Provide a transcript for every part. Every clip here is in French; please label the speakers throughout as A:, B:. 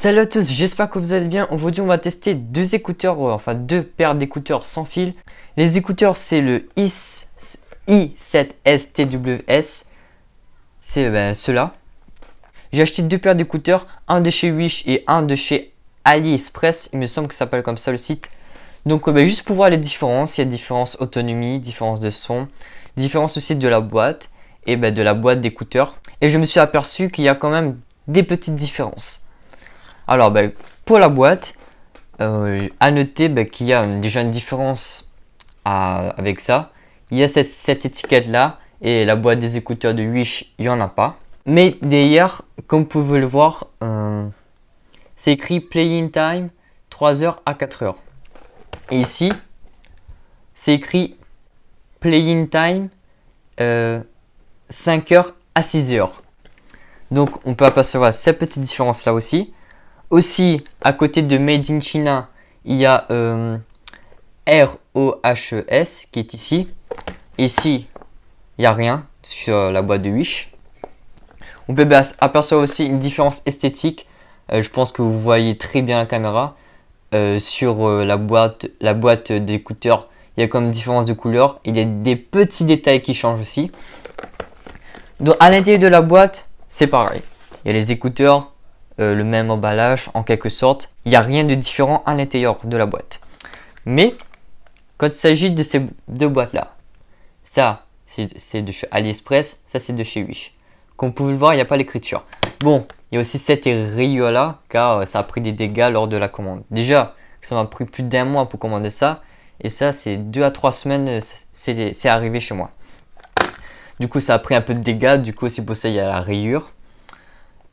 A: Salut à tous, j'espère que vous allez bien. Aujourd'hui on va tester deux écouteurs, enfin deux paires d'écouteurs sans fil. Les écouteurs c'est le i7S TWS, c'est ceux-là. J'ai acheté deux paires d'écouteurs, un de chez Wish et un de chez AliExpress, il me semble que ça s'appelle comme ça le site. Donc juste pour voir les différences, il y a différence autonomie, différence de son, différence aussi de la boîte et de la boîte d'écouteurs. Et je me suis aperçu qu'il y a quand même des petites différences. Alors pour la boîte, à noter qu'il y a déjà une différence avec ça. Il y a cette étiquette là et la boîte des écouteurs de Wish, il n'y en a pas. Mais derrière, comme vous pouvez le voir, c'est écrit Playing Time 3h à 4h. Et ici, c'est écrit Playing Time 5h à 6h. Donc on peut apercevoir cette petite différence là aussi. Aussi, à côté de Made in China, il y a ROHES qui est ici. Ici, il n'y a rien sur la boîte de Wish. On peut apercevoir aussi une différence esthétique. Je pense que vous voyez très bien la caméra. Sur la boîte d'écouteurs, il y a comme différence de couleur. Il y a des petits détails qui changent aussi. Donc, à l'intérieur de la boîte, c'est pareil. Il y a les écouteurs. Le même emballage en quelque sorte. Il n'y a rien de différent à l'intérieur de la boîte. Mais quand il s'agit de ces deux boîtes là, ça c'est de chez AliExpress, ça c'est de chez Wish. Comme vous pouvez le voir, il n'y a pas l'écriture. Bon, il y a aussi cette rayure là car ça a pris des dégâts lors de la commande. Déjà, ça m'a pris plus d'1 mois pour commander ça. Et ça c'est 2 à 3 semaines, c'est arrivé chez moi. Du coup ça a pris un peu de dégâts, du coup c'est pour ça il y a la rayure.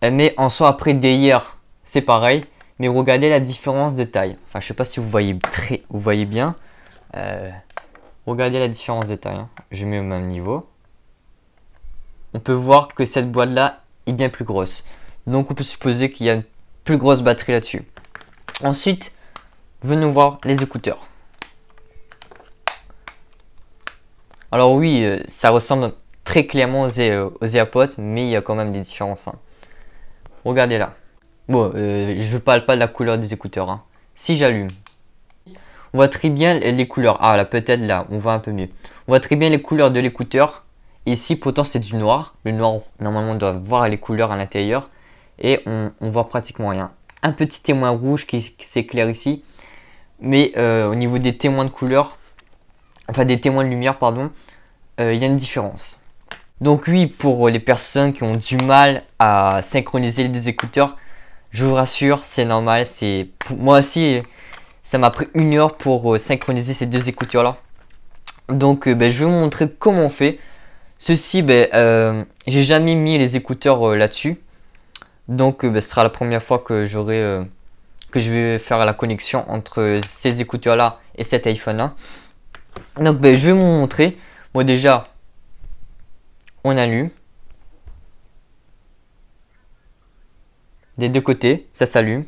A: Mais en soi après derrière c'est pareil, mais regardez la différence de taille. Enfin je sais pas si vous voyez bien. Regardez la différence de taille. Je mets au même niveau. On peut voir que cette boîte là est bien plus grosse. Donc on peut supposer qu'il y a une plus grosse batterie là-dessus. Ensuite, venons voir les écouteurs. Alors oui, ça ressemble très clairement aux AirPods, mais il y a quand même des différences. Regardez là. Bon, je ne parle pas de la couleur des écouteurs. Si j'allume, on voit très bien les couleurs. Ah là, peut-être là, on voit un peu mieux. On voit très bien les couleurs de l'écouteur. Ici, pourtant, c'est du noir. Le noir, normalement, on doit voir les couleurs à l'intérieur. Et on voit pratiquement rien. Un petit témoin rouge qui s'éclaire ici. Mais au niveau des témoins de couleur, enfin des témoins de lumière, pardon, il y a une différence. Donc oui, pour les personnes qui ont du mal à synchroniser les écouteurs, je vous rassure, c'est normal. Moi aussi, ça m'a pris 1 heure pour synchroniser ces deux écouteurs là. Donc je vais vous montrer comment on fait. Ceci, j'ai jamais mis les écouteurs là-dessus. Donc ce sera la première fois que je vais faire la connexion entre ces écouteurs là et cet iPhone là. Donc je vais vous montrer. Bon déjà, on allume. Des deux côtés, ça s'allume.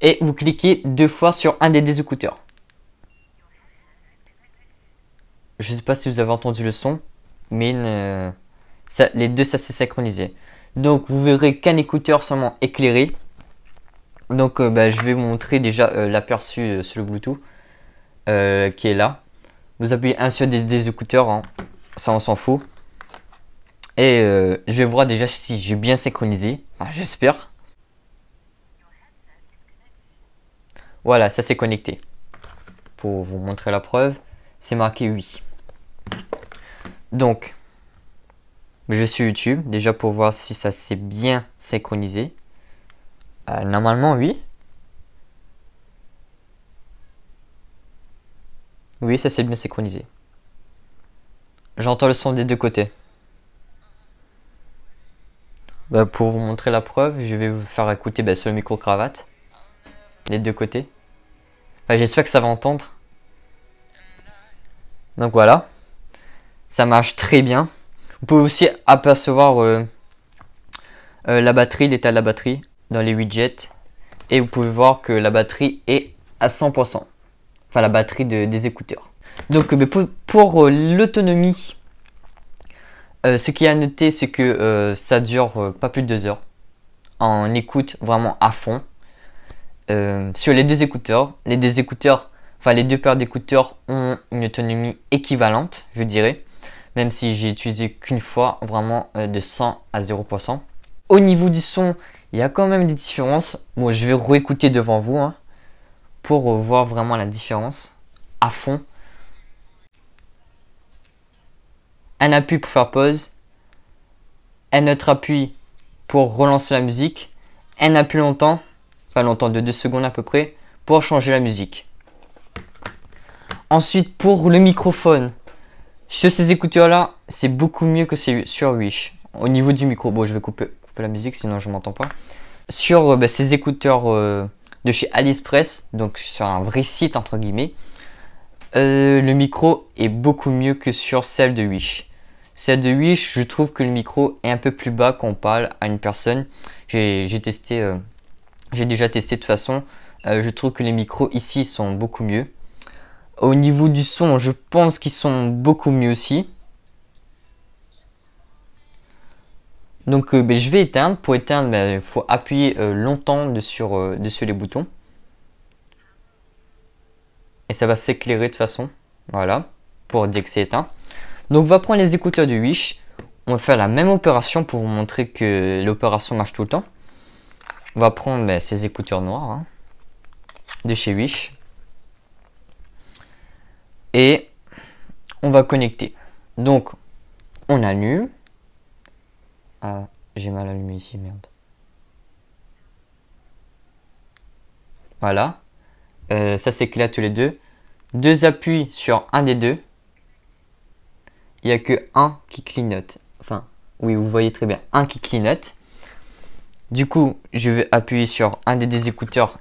A: Et vous cliquez 2 fois sur un des écouteurs. Je ne sais pas si vous avez entendu le son, mais les deux ça s'est synchronisé. Donc vous verrez qu'un écouteur seulement éclairé. Donc je vais vous montrer déjà l'aperçu sur le Bluetooth qui est là. Vous appuyez un sur des écouteurs, ça on s'en fout. Et je vais voir déjà si j'ai bien synchronisé. Enfin, j'espère. Voilà, ça s'est connecté. Pour vous montrer la preuve, c'est marqué oui. Donc, je suis YouTube, déjà pour voir si ça s'est bien synchronisé. Normalement, oui. Oui, ça s'est bien synchronisé. J'entends le son des deux côtés. Pour vous montrer la preuve, je vais vous faire écouter sur le micro-cravate. Les deux côtés. J'espère que ça va entendre. Donc voilà. Ça marche très bien. Vous pouvez aussi apercevoir la batterie, l'état de la batterie dans les widgets. Et vous pouvez voir que la batterie est à 100%. Enfin la batterie des écouteurs. Donc pour l'autonomie, ce qui est à noter, c'est que ça dure pas plus de 2 heures. En écoute vraiment à fond. sur les deux écouteurs. Les deux écouteurs, enfin les deux paires d'écouteurs ont une autonomie équivalente, je dirais. Même si j'ai utilisé qu'une fois, vraiment de 100 à 0%. Au niveau du son, il y a quand même des différences. Bon, je vais réécouter devant vous hein, pour voir vraiment la différence à fond. Un appui pour faire pause. Un autre appui pour relancer la musique. Un appui longtemps, pas longtemps, de 2 secondes à peu près, pour changer la musique. Ensuite, pour le microphone, sur ces écouteurs là, c'est beaucoup mieux que sur Wish. Au niveau du micro, bon, je vais couper la musique sinon je m'entends pas. Sur ces écouteurs de chez AliExpress, donc sur un vrai site entre guillemets, le micro est beaucoup mieux que sur celle de Wish. Celle de Wish, je trouve que le micro est un peu plus bas quand on parle à une personne. J'ai testé, j'ai déjà testé de toute façon. Je trouve que les micros ici sont beaucoup mieux. Au niveau du son, je pense qu'ils sont beaucoup mieux aussi. Donc je vais éteindre. Pour éteindre, il faut appuyer longtemps dessus les boutons. Et ça va s'éclairer de toute façon. Voilà, pour dire que c'est éteint. Donc on va prendre les écouteurs de Wish. On va faire la même opération pour vous montrer que l'opération marche tout le temps. On va prendre ces écouteurs noirs hein, de chez Wish. Et on va connecter. Donc on allume. Ah, j'ai mal allumé ici, merde. Voilà. Ça s'éclaire tous les deux. Deux appuis sur un des deux. Il n'y a que un qui clignote. Enfin, oui, vous voyez très bien. Un qui clignote. Du coup, je vais appuyer sur un des écouteurs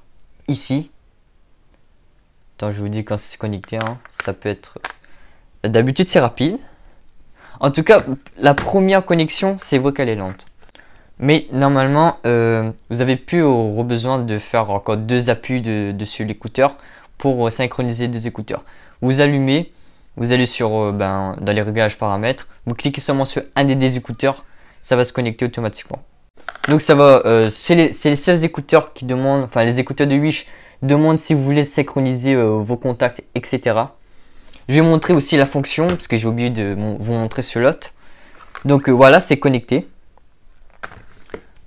A: ici. Attends, je vous dis quand c'est connecté. Hein. Ça peut être... D'habitude, c'est rapide. En tout cas, la première connexion, c'est vrai qu'elle est lente. Mais normalement, vous avez plus besoin de faire encore deux appuis dessus l'écouteur pour synchroniser deux écouteurs. Vous allumez, vous allez sur dans les réglages paramètres, vous cliquez seulement sur un des écouteurs, ça va se connecter automatiquement. Donc ça va, c'est les seuls écouteurs qui demandent, enfin les écouteurs de Wish demandent si vous voulez synchroniser vos contacts, etc. Je vais montrer aussi la fonction parce que j'ai oublié de vous montrer sur l'autre. Donc voilà, c'est connecté.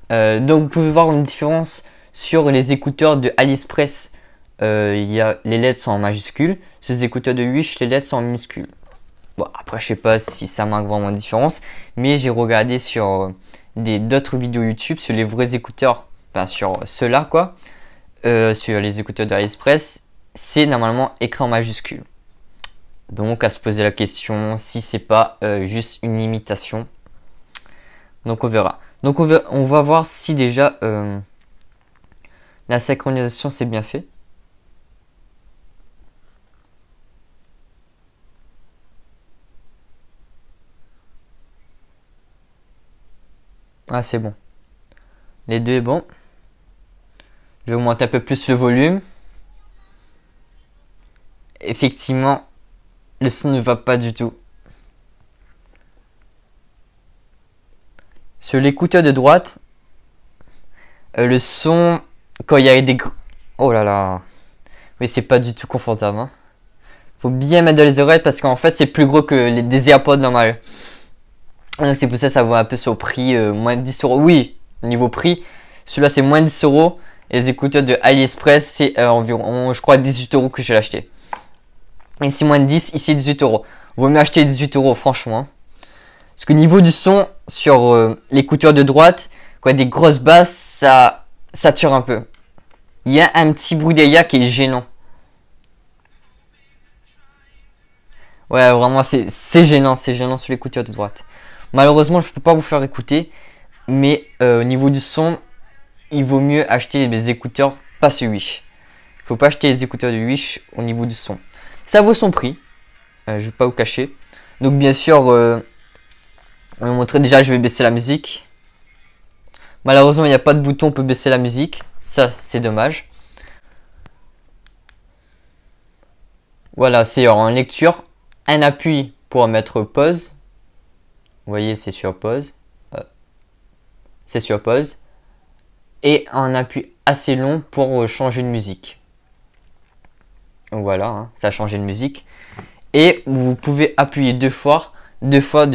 A: Donc vous pouvez voir une différence sur les écouteurs de AliExpress. Les lettres sont en majuscules. Sur les écouteurs de Wish, les lettres sont en minuscules. Bon, après, je sais pas si ça marque vraiment une différence, mais j'ai regardé sur d'autres vidéos YouTube sur les vrais écouteurs, enfin sur ceux-là quoi, sur les écouteurs de AliExpress, c'est normalement écrit en majuscule. Donc à se poser la question si c'est pas juste une imitation. Donc on verra. Donc on va voir si déjà la synchronisation c'est bien fait. Ah c'est bon. Les deux est bon. Je vais augmenter un peu plus le volume. Effectivement, le son ne va pas du tout. Sur l'écouteur de droite, le son, quand il y a des... Oh là là. Oui, c'est pas du tout confortable. Hein. Faut bien mettre dans les oreilles parce qu'en fait, c'est plus gros que des AirPods normales. Donc c'est pour ça que ça vaut un peu sur le prix, moins de 10 euros. Oui, niveau prix, celui-là c'est moins de 10 euros. Et les écouteurs de AliExpress, c'est environ, je crois, 18 euros que je l'ai acheté. Ici moins de 10, ici 18 euros. Vaut mieux acheter 18 euros, franchement. Parce que niveau du son, sur l'écouteur de droite, quand il y a des grosses basses, ça sature un peu. Il y a un petit bruit derrière qui est gênant. Ouais, vraiment, c'est gênant sur l'écouteur de droite. Malheureusement, je peux pas vous faire écouter. Mais au niveau du son, il vaut mieux acheter des écouteurs pas sur Wish. Il faut pas acheter les écouteurs de Wish au niveau du son. Ça vaut son prix. Je vais pas vous cacher. Donc bien sûr, on va montrer déjà, je vais baisser la musique. Malheureusement, il n'y a pas de bouton pour baisser la musique. Ça, c'est dommage. Voilà, c'est en lecture. Un appui pour mettre pause. Vous voyez, c'est sur pause. C'est sur pause. Et un appui assez long pour changer de musique. Voilà, hein, ça a changé de musique. Et vous pouvez appuyer deux fois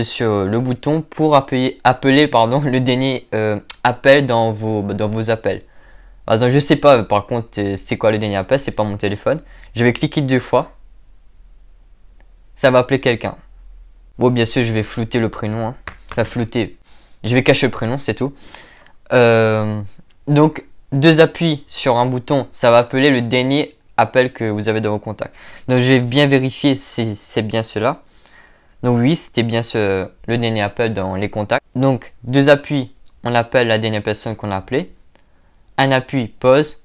A: sur le bouton pour appeler le dernier appel dans vos appels. Par exemple, je sais pas par contre c'est quoi le dernier appel, c'est pas mon téléphone. Je vais cliquer deux fois. Ça va appeler quelqu'un. Bon, bien sûr, je vais flouter le prénom. Hein. Enfin, flouter. Je vais cacher le prénom, c'est tout. Donc, deux appuis sur un bouton, ça va appeler le dernier appel que vous avez dans vos contacts. Donc, je vais bien vérifier si c'est bien cela. Donc, oui, c'était bien le dernier appel dans les contacts. Donc, deux appuis, on appelle la dernière personne qu'on a appelée. Un appui, pause.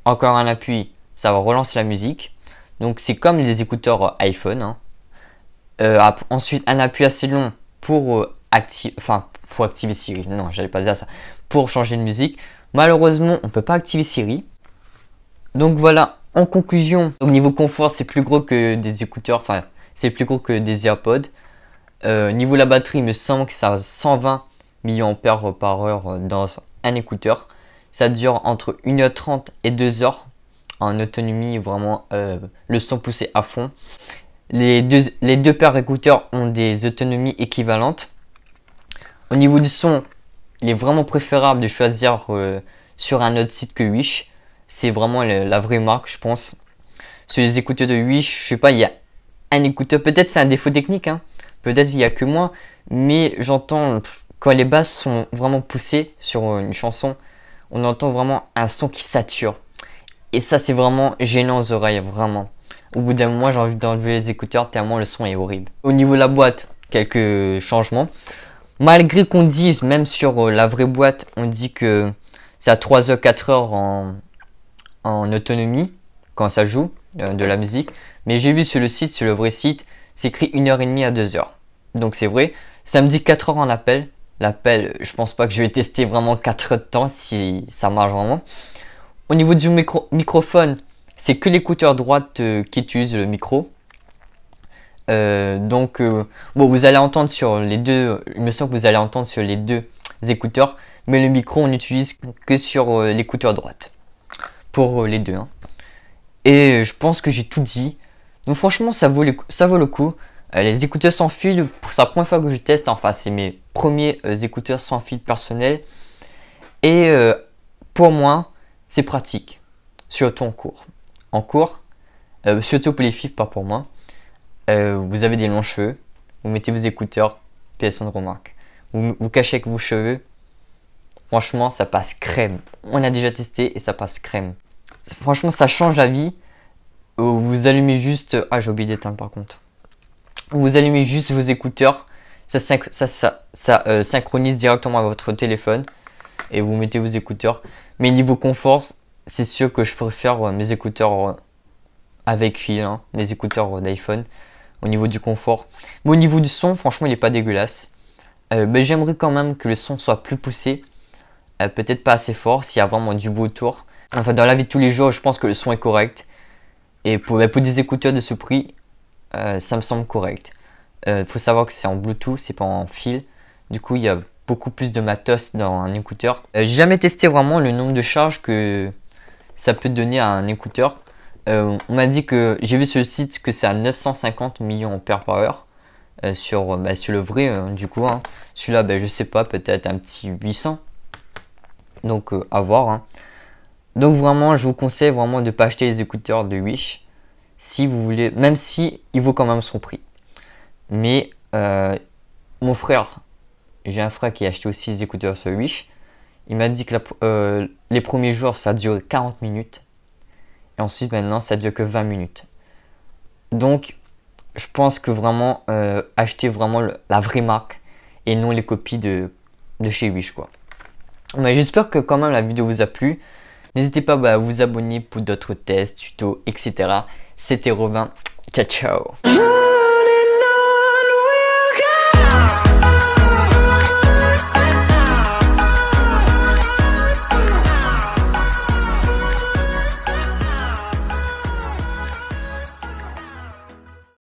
A: Encore un appui, ça va relancer la musique. Donc, c'est comme les écouteurs iPhone. Hein. Ensuite, un appui assez long pour activer Siri. Non, j'allais pas dire ça. Pour changer de musique. Malheureusement, on peut pas activer Siri. Donc voilà, en conclusion, au niveau confort, c'est plus gros que des écouteurs. Enfin, c'est plus gros que des AirPods. Niveau la batterie, il me semble que ça a 120 mAh par heure dans un écouteur. Ça dure entre 1h30 et 2h en autonomie, vraiment le son poussé à fond. Les deux paires d'écouteurs ont des autonomies équivalentes. Au niveau du son, il est vraiment préférable de choisir sur un autre site que Wish. C'est vraiment la vraie marque, je pense. Sur les écouteurs de Wish, je sais pas, il y a un écouteur. Peut-être c'est un défaut technique, hein. Peut-être il n'y a que moi. Mais j'entends, quand les basses sont vraiment poussées sur une chanson, on entend vraiment un son qui sature. Et ça, c'est vraiment gênant aux oreilles, vraiment. Au bout d'un moment, j'ai envie d'enlever les écouteurs tellement le son est horrible. Au niveau de la boîte, quelques changements. Malgré qu'on dise, même sur la vraie boîte, on dit que c'est à 3h, 4h en autonomie quand ça joue de la musique. Mais j'ai vu sur le site, sur le vrai site, c'est écrit 1h30 à 2h. Donc c'est vrai. Ça me dit 4h en appel. L'appel, je pense pas que je vais tester vraiment 4 heures de temps si ça marche vraiment. Au niveau du microphone, c'est que l'écouteur droite qui utilise le micro. Bon, vous allez entendre sur les deux, il me semble que vous allez entendre sur les deux écouteurs, mais le micro on n'utilise que sur l'écouteur droite pour les deux. Hein. Et je pense que j'ai tout dit. Donc franchement, ça vaut le coup. Les écouteurs sans fil, c'est la première fois que je teste. Enfin, c'est mes premiers écouteurs sans fil personnels. Et pour moi, c'est pratique, surtout en cours. En cours, surtout pour les filles, pas pour moi. Vous avez des longs cheveux, vous mettez vos écouteurs, personne ne remarque. Vous cachez avec vos cheveux, franchement ça passe crème. On a déjà testé et ça passe crème. Franchement ça change la vie. Vous allumez juste... Ah, j'ai oublié d'éteindre par contre. Vous allumez juste vos écouteurs, ça synchronise directement à votre téléphone et vous mettez vos écouteurs. Mais niveau confort, c'est sûr que je préfère mes écouteurs avec fil, hein, les écouteurs d'iPhone. Au niveau du confort, mais au niveau du son, franchement, il n'est pas dégueulasse. J'aimerais quand même que le son soit plus poussé, peut-être pas assez fort, s'il y a vraiment du beau autour. Enfin, dans la vie de tous les jours, je pense que le son est correct. Et pour des écouteurs de ce prix, ça me semble correct. Faut savoir que c'est en Bluetooth, c'est pas en fil. Du coup, il y a beaucoup plus de matos dans un écouteur. J'ai jamais testé vraiment le nombre de charges que ça peut donner à un écouteur. On m'a dit que j'ai vu sur le site que c'est à 950 mAh sur le vrai du coup. Hein. Celui-là, je sais pas, peut-être un petit 800. Donc à voir. Hein. Donc vraiment, je vous conseille vraiment de ne pas acheter les écouteurs de Wish si vous voulez, même si il vaut quand même son prix. Mais mon frère, j'ai un frère qui a acheté aussi les écouteurs sur Wish. Il m'a dit que les premiers jours ça a duré 40 minutes. Et ensuite maintenant ça dure que 20 minutes. Donc je pense que vraiment acheter vraiment la vraie marque et non les copies de chez Wish quoi. Mais j'espère que quand même la vidéo vous a plu. N'hésitez pas à vous abonner pour d'autres tests, tutos, etc. C'était Robin. Ciao ciao.